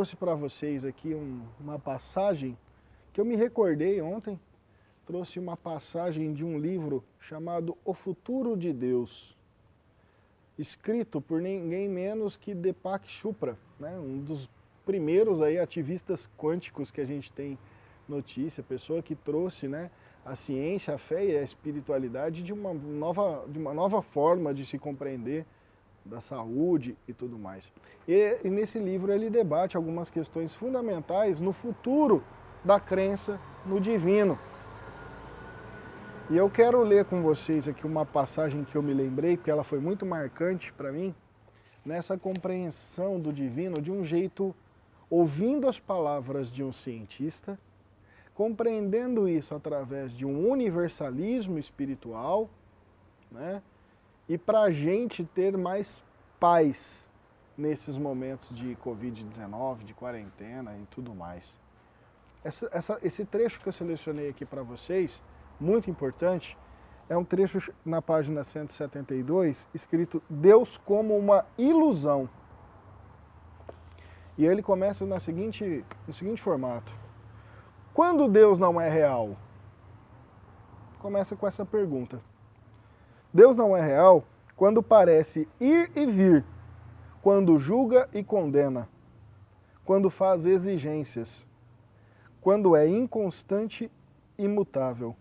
trouxe para vocês aqui uma passagem que eu me recordei ontem. Trouxe uma passagem de um livro chamado O Futuro de Deus, escrito por ninguém menos que Deepak Chopra, né? Um dos primeiros aí ativistas quânticos que a gente tem notícia, pessoa que trouxe, né, a ciência, a fé e a espiritualidade de uma nova forma de se compreender da saúde e tudo mais. E nesse livro ele debate algumas questões fundamentais no futuro da crença no divino. E eu quero ler com vocês aqui uma passagem que eu me lembrei, porque ela foi muito marcante para mim, nessa compreensão do divino de um jeito, ouvindo as palavras de um cientista, compreendendo isso através de um universalismo espiritual, né? E para a gente ter mais paz nesses momentos de Covid-19, de quarentena e tudo mais. Esse trecho que eu selecionei aqui para vocês, muito importante, é um trecho na página 172, escrito Deus como uma ilusão. E ele começa no seguinte formato. Quando Deus não é real? Começa com essa pergunta. Deus não é real quando parece ir e vir, quando julga e condena, quando faz exigências, quando é inconstante e imutável,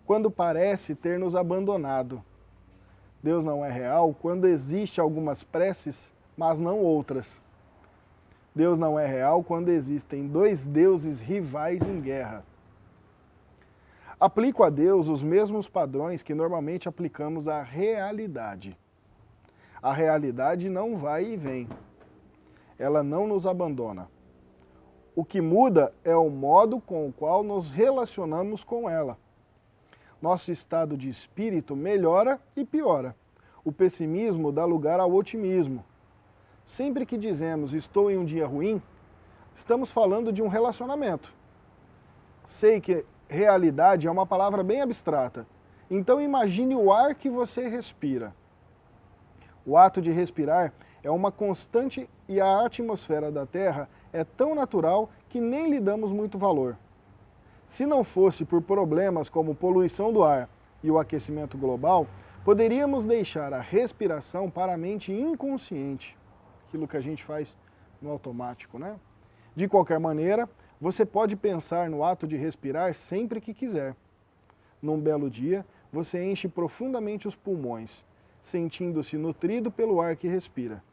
quando parece ter nos abandonado. Deus não é real quando existe algumas preces, mas não outras. Deus não é real quando existem dois deuses rivais em guerra. Aplico a Deus os mesmos padrões que normalmente aplicamos à realidade. A realidade não vai e vem. Ela não nos abandona. O que muda é o modo com o qual nos relacionamos com ela. Nosso estado de espírito melhora e piora. O pessimismo dá lugar ao otimismo. Sempre que dizemos estou em um dia ruim, estamos falando de um relacionamento. Sei que realidade é uma palavra bem abstrata. Então imagine o ar que você respira. O ato de respirar é uma constante e a atmosfera da Terra é tão natural que nem lhe damos muito valor. Se não fosse por problemas como poluição do ar e o aquecimento global, poderíamos deixar a respiração para a mente inconsciente. Aquilo que a gente faz no automático, né? De qualquer maneira, você pode pensar no ato de respirar sempre que quiser. Num belo dia, você enche profundamente os pulmões, sentindo-se nutrido pelo ar que respira.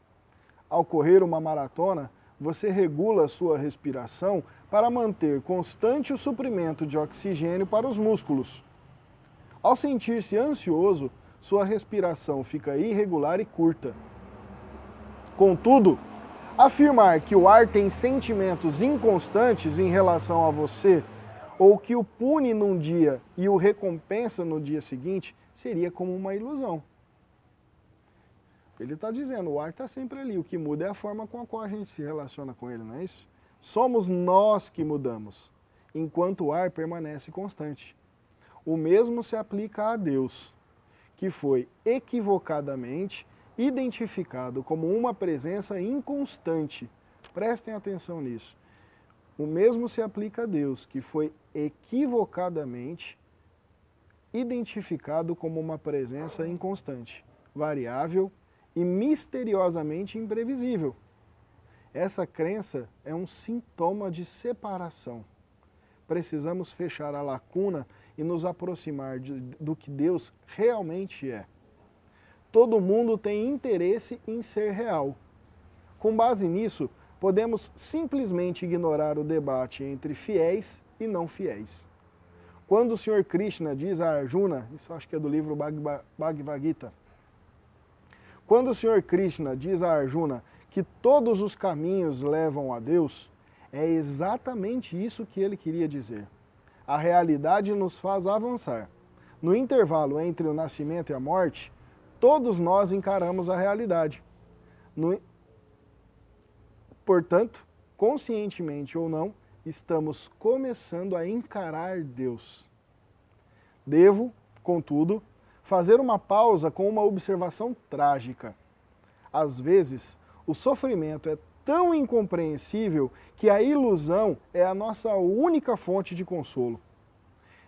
Ao correr uma maratona, você regula sua respiração para manter constante o suprimento de oxigênio para os músculos. Ao sentir-se ansioso, sua respiração fica irregular e curta. Contudo, afirmar que o ar tem sentimentos inconstantes em relação a você, ou que o pune num dia e o recompensa no dia seguinte, seria como uma ilusão. Ele está dizendo, o ar está sempre ali, o que muda é a forma com a qual a gente se relaciona com ele, não é isso? Somos nós que mudamos, enquanto o ar permanece constante. O mesmo se aplica a Deus, que foi equivocadamente identificado como uma presença inconstante. Prestem atenção nisso. O mesmo se aplica a Deus, que foi equivocadamente identificado como uma presença inconstante, variável e misteriosamente imprevisível. Essa crença é um sintoma de separação. Precisamos fechar a lacuna e nos aproximar do que Deus realmente é. Todo mundo tem interesse em ser real. Com base nisso, podemos simplesmente ignorar o debate entre fiéis e não fiéis. Quando o Sr. Krishna diz a Arjuna, isso acho que é do livro Bhagavad Gita, quando o Sr. Krishna diz a Arjuna que todos os caminhos levam a Deus, é exatamente isso que ele queria dizer. A realidade nos faz avançar. No intervalo entre o nascimento e a morte, todos nós encaramos a realidade. Portanto, conscientemente ou não, estamos começando a encarar Deus. Devo, contudo, fazer uma pausa com uma observação trágica. Às vezes, o sofrimento é tão incompreensível que a ilusão é a nossa única fonte de consolo.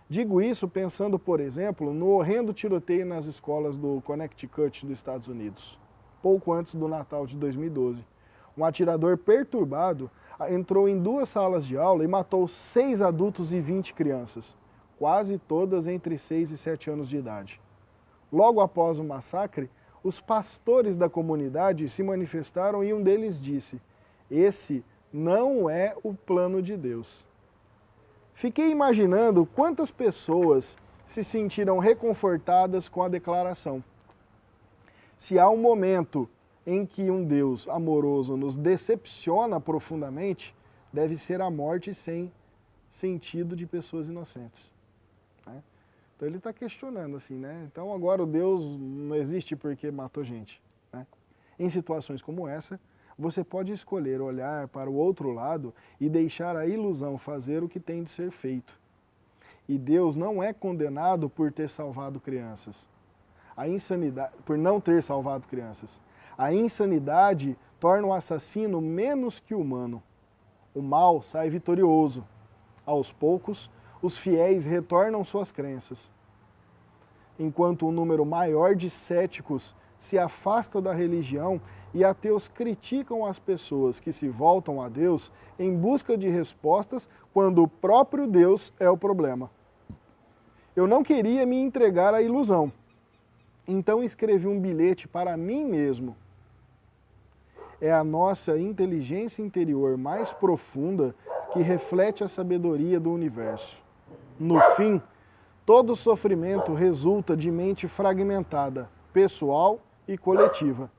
Digo isso pensando, por exemplo, no horrendo tiroteio nas escolas do Connecticut, dos Estados Unidos, pouco antes do Natal de 2012. Um atirador perturbado entrou em 2 salas de aula e matou 6 adultos e 20 crianças, quase todas entre 6 e 7 anos de idade. Logo após o massacre, os pastores da comunidade se manifestaram e um deles disse: "Esse não é o plano de Deus." Fiquei imaginando quantas pessoas se sentiram reconfortadas com a declaração. Se há um momento em que um Deus amoroso nos decepciona profundamente, deve ser a morte sem sentido de pessoas inocentes. Né? Então ele está questionando assim, né? Então agora o Deus não existe porque matou gente. Né? Em situações como essa, você pode escolher olhar para o outro lado e deixar a ilusão fazer o que tem de ser feito. E Deus não é condenado por ter salvado crianças. A insanidade, por não ter salvado crianças. A insanidade torna o assassino menos que humano. O mal sai vitorioso. Aos poucos, os fiéis retornam suas crenças. Enquanto um número maior de céticos se afasta da religião e ateus criticam as pessoas que se voltam a Deus em busca de respostas quando o próprio Deus é o problema. Eu não queria me entregar à ilusão, então escrevi um bilhete para mim mesmo. É a nossa inteligência interior mais profunda que reflete a sabedoria do universo. No fim, todo sofrimento resulta de mente fragmentada, pessoal e coletiva.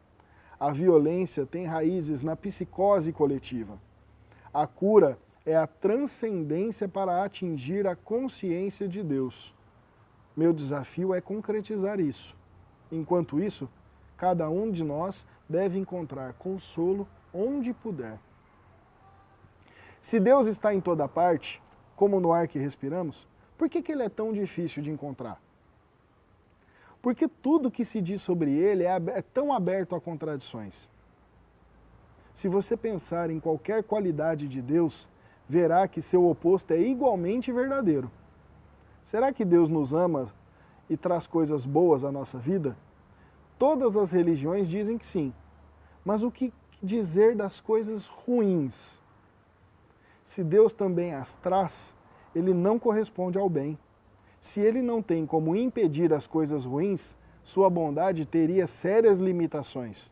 A violência tem raízes na psicose coletiva. A cura é a transcendência para atingir a consciência de Deus. Meu desafio é concretizar isso. Enquanto isso, cada um de nós deve encontrar consolo onde puder. Se Deus está em toda parte, como no ar que respiramos, por que Ele é tão difícil de encontrar? Porque tudo que se diz sobre Ele é tão aberto a contradições. Se você pensar em qualquer qualidade de Deus, verá que seu oposto é igualmente verdadeiro. Será que Deus nos ama e traz coisas boas à nossa vida? Todas as religiões dizem que sim. Mas o que dizer das coisas ruins? Se Deus também as traz, Ele não corresponde ao bem. Se Ele não tem como impedir as coisas ruins, sua bondade teria sérias limitações.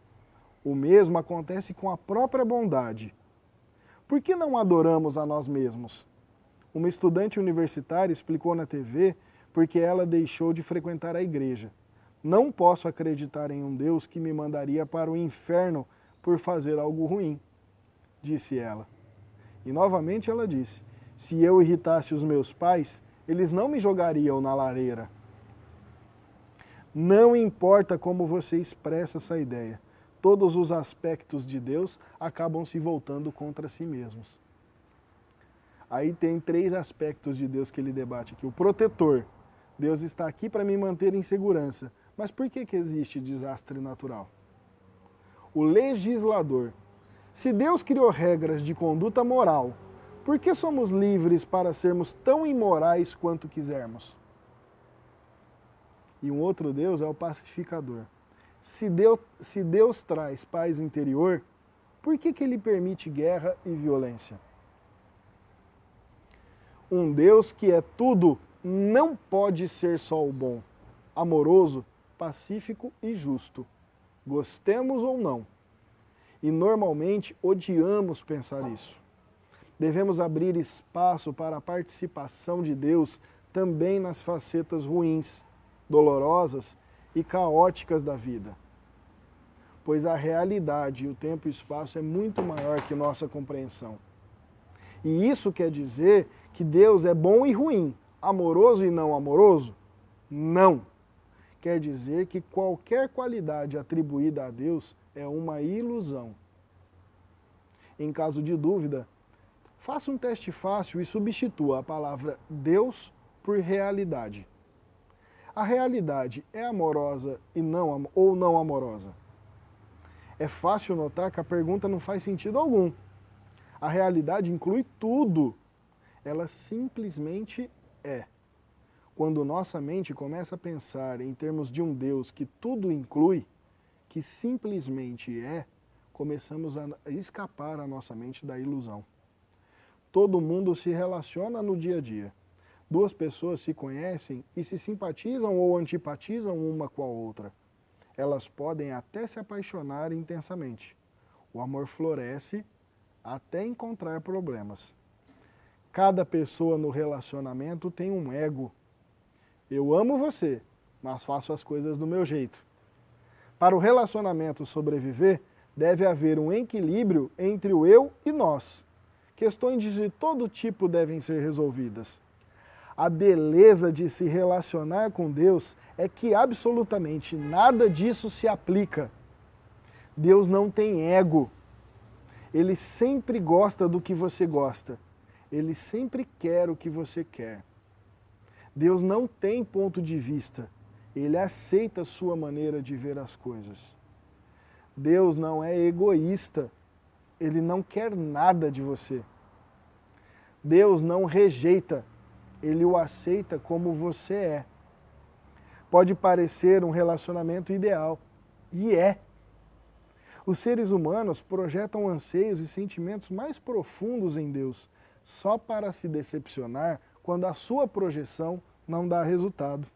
O mesmo acontece com a própria bondade. Por que não adoramos a nós mesmos? Uma estudante universitária explicou na TV porque ela deixou de frequentar a igreja. Não posso acreditar em um Deus que me mandaria para o inferno por fazer algo ruim, disse ela. E novamente ela disse: se eu irritasse os meus pais, eles não me jogariam na lareira. Não importa como você expressa essa ideia, todos os aspectos de Deus acabam se voltando contra si mesmos. Aí tem 3 aspectos de Deus que ele debate aqui. O protetor. Deus está aqui para me manter em segurança. Mas por que existe desastre natural? O legislador. Se Deus criou regras de conduta moral, por que somos livres para sermos tão imorais quanto quisermos? E um outro Deus é o pacificador. Se Deus traz paz interior, por que Ele permite guerra e violência? Um Deus que é tudo não pode ser só o bom, amoroso, pacífico e justo. Gostemos ou não. E normalmente odiamos pensar isso. Devemos abrir espaço para a participação de Deus também nas facetas ruins, dolorosas e caóticas da vida. Pois a realidade e o tempo e o espaço é muito maior que nossa compreensão. E isso quer dizer que Deus é bom e ruim, amoroso e não amoroso? Não. Quer dizer que qualquer qualidade atribuída a Deus é uma ilusão. Em caso de dúvida, faça um teste fácil e substitua a palavra Deus por realidade. A realidade é amorosa ou não amorosa? É fácil notar que a pergunta não faz sentido algum. A realidade inclui tudo. Ela simplesmente é. Quando nossa mente começa a pensar em termos de um Deus que tudo inclui, que simplesmente é, começamos a escapar a nossa mente da ilusão. Todo mundo se relaciona no dia a dia. Duas pessoas se conhecem e se simpatizam ou antipatizam uma com a outra. Elas podem até se apaixonar intensamente. O amor floresce até encontrar problemas. Cada pessoa no relacionamento tem um ego. Eu amo você, mas faço as coisas do meu jeito. Para o relacionamento sobreviver, deve haver um equilíbrio entre o eu e nós. Questões de todo tipo devem ser resolvidas. A beleza de se relacionar com Deus é que absolutamente nada disso se aplica. Deus não tem ego. Ele sempre gosta do que você gosta. Ele sempre quer o que você quer. Deus não tem ponto de vista. Ele aceita a sua maneira de ver as coisas. Deus não é egoísta. Ele não quer nada de você. Deus não rejeita. Ele o aceita como você é. Pode parecer um relacionamento ideal. E é. Os seres humanos projetam anseios e sentimentos mais profundos em Deus, só para se decepcionar quando a sua projeção não dá resultado.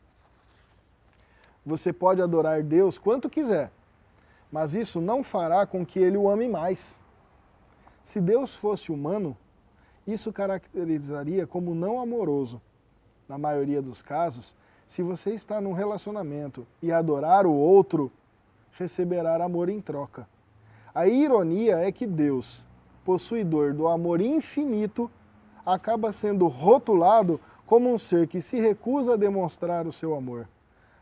Você pode adorar Deus quanto quiser, mas isso não fará com que Ele o ame mais. Se Deus fosse humano, isso caracterizaria como não amoroso. Na maioria dos casos, se você está num relacionamento e adorar o outro, receberá amor em troca. A ironia é que Deus, possuidor do amor infinito, acaba sendo rotulado como um ser que se recusa a demonstrar o seu amor.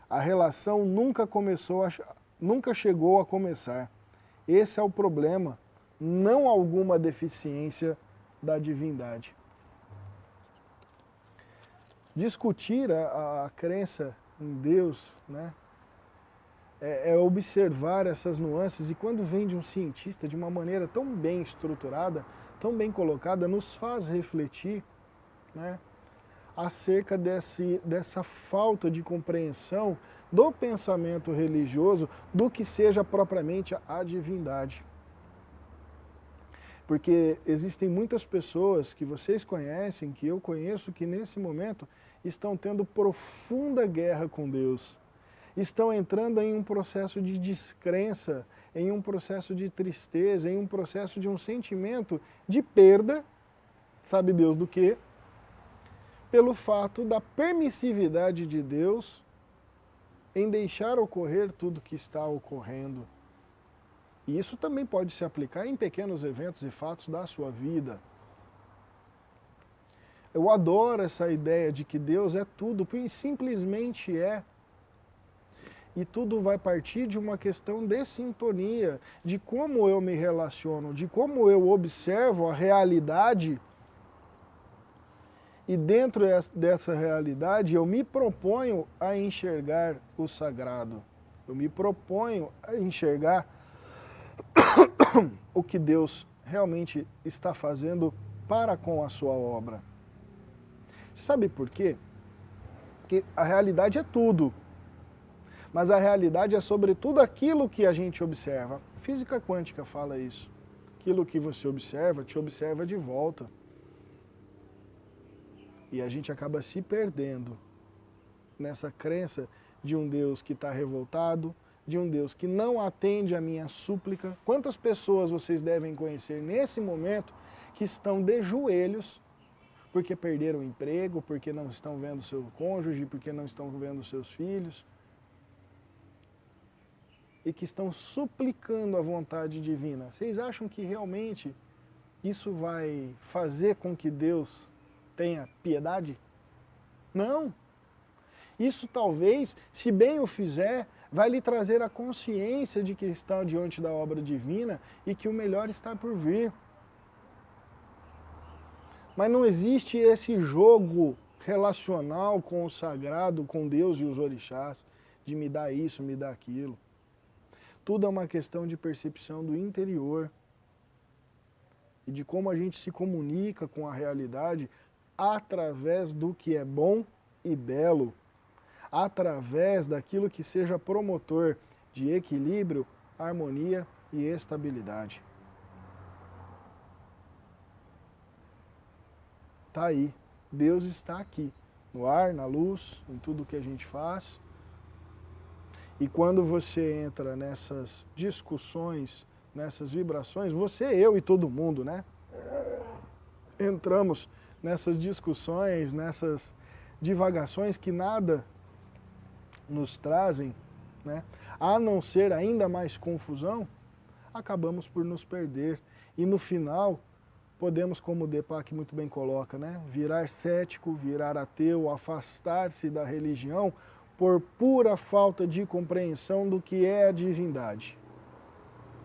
A relação nunca chegou a começar. Esse é o problema, não alguma deficiência da divindade. Discutir a crença em Deus, né, é observar essas nuances, e quando vem de um cientista de uma maneira tão bem estruturada, tão bem colocada, nos faz refletir, né, acerca dessa falta de compreensão do pensamento religioso do que seja propriamente a divindade. Porque existem muitas pessoas que vocês conhecem, que eu conheço, que nesse momento estão tendo profunda guerra com Deus. Estão entrando em um processo de descrença, em um processo de tristeza, em um processo de um sentimento de perda, sabe Deus do quê? Pelo fato da permissividade de Deus em deixar ocorrer tudo que está ocorrendo. E isso também pode se aplicar em pequenos eventos e fatos da sua vida. Eu adoro essa ideia de que Deus é tudo, porque simplesmente é. E tudo vai partir de uma questão de sintonia, de como eu me relaciono, de como eu observo a realidade. E dentro dessa realidade eu me proponho a enxergar o sagrado. Eu me proponho a enxergar o que Deus realmente está fazendo para com a sua obra. Sabe por quê? Porque a realidade é tudo. Mas a realidade é sobretudo aquilo que a gente observa. Física quântica fala isso. Aquilo que você observa, te observa de volta. E a gente acaba se perdendo nessa crença de um Deus que está revoltado, de um Deus que não atende a minha súplica. Quantas pessoas vocês devem conhecer nesse momento que estão de joelhos porque perderam o emprego, porque não estão vendo seu cônjuge, porque não estão vendo seus filhos, e que estão suplicando a vontade divina? Vocês acham que realmente isso vai fazer com que Deus tenha piedade? Não. Isso talvez, se bem o fizer, vai lhe trazer a consciência de que está diante da obra divina e que o melhor está por vir. Mas não existe esse jogo relacional com o sagrado, com Deus e os orixás, de me dar isso, me dar aquilo. Tudo é uma questão de percepção do interior e de como a gente se comunica com a realidade através do que é bom e belo, através daquilo que seja promotor de equilíbrio, harmonia e estabilidade. Está aí. Deus está aqui, no ar, na luz, em tudo que a gente faz. E quando você entra nessas discussões, nessas vibrações, você, eu e todo mundo, né? Entramos nessas discussões, nessas divagações que nada nos trazem, né? A não ser ainda mais confusão, acabamos por nos perder. E no final, podemos, como o Deepak muito bem coloca, né? Virar cético, virar ateu, afastar-se da religião por pura falta de compreensão do que é a divindade.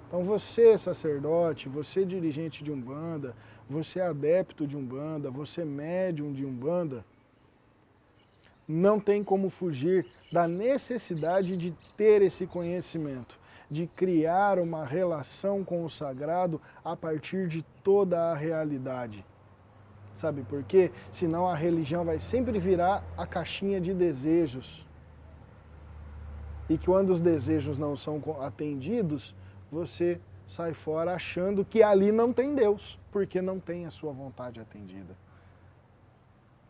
Então você, sacerdote, você dirigente de Umbanda, você adepto de Umbanda, você médium de Umbanda, não tem como fugir da necessidade de ter esse conhecimento, de criar uma relação com o sagrado a partir de toda a realidade. Sabe por quê? Senão a religião vai sempre virar a caixinha de desejos. E que quando os desejos não são atendidos, você sai fora achando que ali não tem Deus, porque não tem a sua vontade atendida.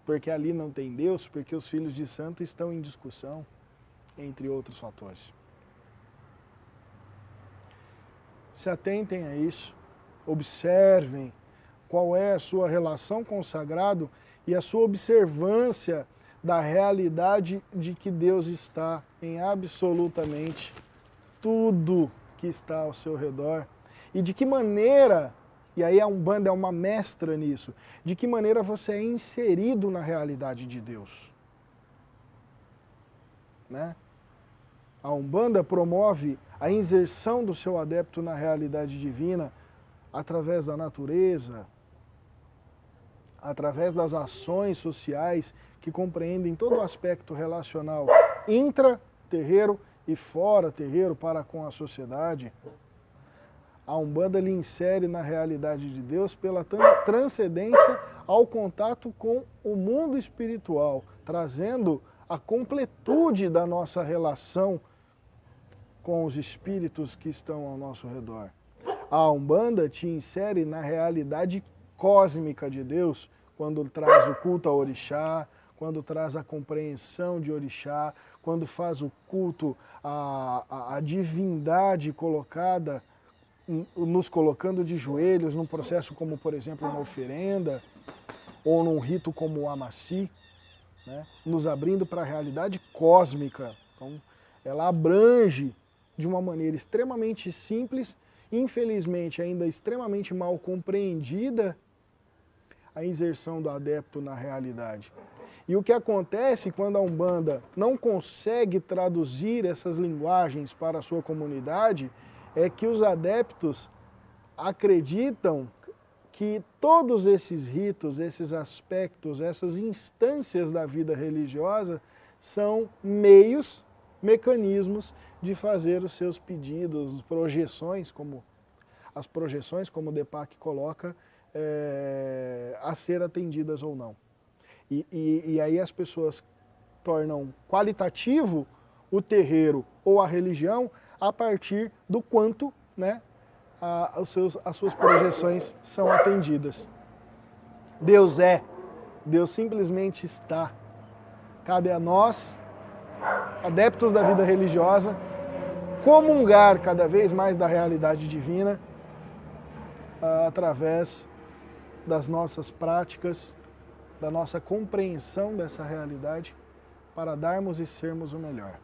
Porque ali não tem Deus, porque os filhos de santo estão em discussão, entre outros fatores. Se atentem a isso, observem qual é a sua relação com o sagrado e a sua observância da realidade de que Deus está em absolutamente tudo que está ao seu redor. E de que maneira, e aí a Umbanda é uma mestra nisso, de que maneira você é inserido na realidade de Deus. Né? A Umbanda promove a inserção do seu adepto na realidade divina através da natureza, através das ações sociais que compreendem todo o aspecto relacional intra-terreiro e fora-terreiro para com a sociedade. A Umbanda lhe insere na realidade de Deus pela transcendência ao contato com o mundo espiritual, trazendo a completude da nossa relação com os espíritos que estão ao nosso redor. A Umbanda te insere na realidade cósmica de Deus, quando traz o culto a Orixá, quando traz a compreensão de Orixá, quando faz o culto à divindade colocada, nos colocando de joelhos num processo como, por exemplo, uma oferenda, ou num rito como o Amaci, né? Nos abrindo para a realidade cósmica. Então, ela abrange de uma maneira extremamente simples, infelizmente ainda extremamente mal compreendida, a inserção do adepto na realidade. E o que acontece quando a Umbanda não consegue traduzir essas linguagens para a sua comunidade é que os adeptos acreditam que todos esses ritos, esses aspectos, essas instâncias da vida religiosa são meios, mecanismos de fazer os seus pedidos, projeções, como o Deepak coloca, a ser atendidas ou não. E aí as pessoas tornam qualitativo o terreiro ou a religião a partir do quanto, né, as suas projeções são atendidas. Deus é, Deus simplesmente está. Cabe a nós, adeptos da vida religiosa, comungar cada vez mais da realidade divina através das nossas práticas, da nossa compreensão dessa realidade, para darmos e sermos o melhor.